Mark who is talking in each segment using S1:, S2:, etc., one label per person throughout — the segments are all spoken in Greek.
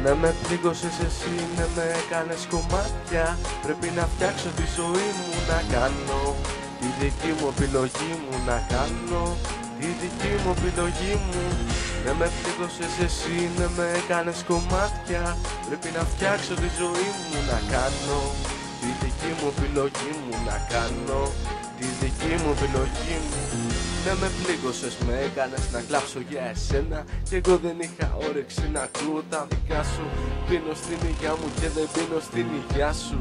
S1: Ναι, με πλήγωσες εσύ, ναι, με έκανες κομμάτια. Πρέπει να φτιάξω τη ζωή μου να κάνω τη δική μου επιλογή μου να κάνω τη δική μου επιλογή μου. Ναι, με πλήγωσες εσύ, ναι, με έκανες κομμάτια. Πρέπει να φτιάξω τη ζωή μου να κάνω τη δική μου επιλογή μου να κάνω τη δική μου επιλογή μου. Ναι, με πλήγωσες, με έκανες να κλάψω για εσένα κι εγώ δεν είχα όρεξη να ακούω τα δικά σου. Πίνω στην υγειά μου και δεν πίνω στην υγειά σου.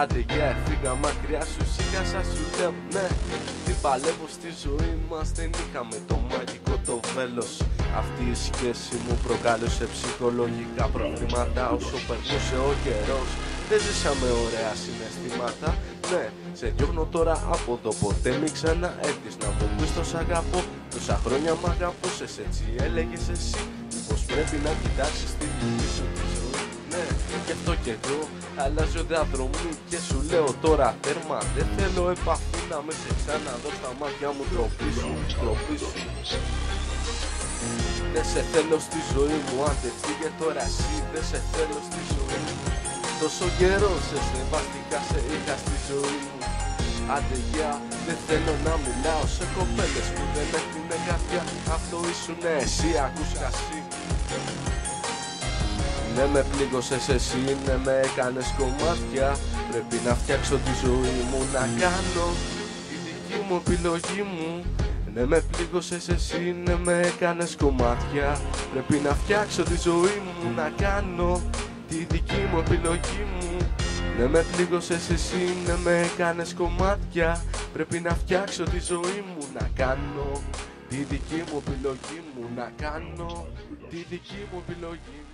S1: Άντε για έφυγα μακριά σου, σίγασα σου λέω ναι. Τι παλεύω στη ζωή μας, δεν είχαμε το μαγικό το βέλος. Αυτή η σχέση μου προκάλεσε ψυχολογικά προβλήματα όσο περνούσε ο καιρός. Δεν ζήσαμε ωραία συναισθήματα, ναι. Σε διώχνω τώρα από το ποτέ μην ξαναέρθεις να μου πεις το σ' αγαπώ. Τόσα χρόνια μ' αγαπούσες, έτσι έλεγες εσύ. Πως πρέπει να κοιτάξεις τη δική σου τη ζωή. Ναι, γι' αυτό κι εγώ αλλάζω διαδρομή και σου λέω τώρα τέρμα. Δεν θέλω επαφή να με σε ξαναδώ στα μάτια μου, ντροπή σου, ντροπή σου. Δεν σε θέλω στη ζωή μου, άντε φύγε τώρα εσύ. Δεν σε θέλω στη ζωή μου. Τόσο καιρό σε σεβαστικά σε είχα στη ζωή μου. Άντε γεια, δεν θέλω να μιλάω σε κοπέλες που δεν έχουνε καρδιά. Αυτό ήσουνε εσύ, ακούς χασί. Ναι, με πλήγωσες εσύ, ναι, με έκανες κομμάτια. Πρέπει να φτιάξω τη ζωή μου να κάνω τη δική μου επιλογή μου. Ναι, με πλήγωσες εσύ, ναι, με έκανες κομμάτια. Πρέπει να φτιάξω τη ζωή μου να κάνω τη δική μου επιλογή μου. Ναι, με πλήγωσες εσύ, ναι, με έκανες κομμάτια. Πρέπει να φτιάξω τη ζωή μου να κάνω τη δική μου επιλογή μου να κάνω τη δική μου επιλογή μου.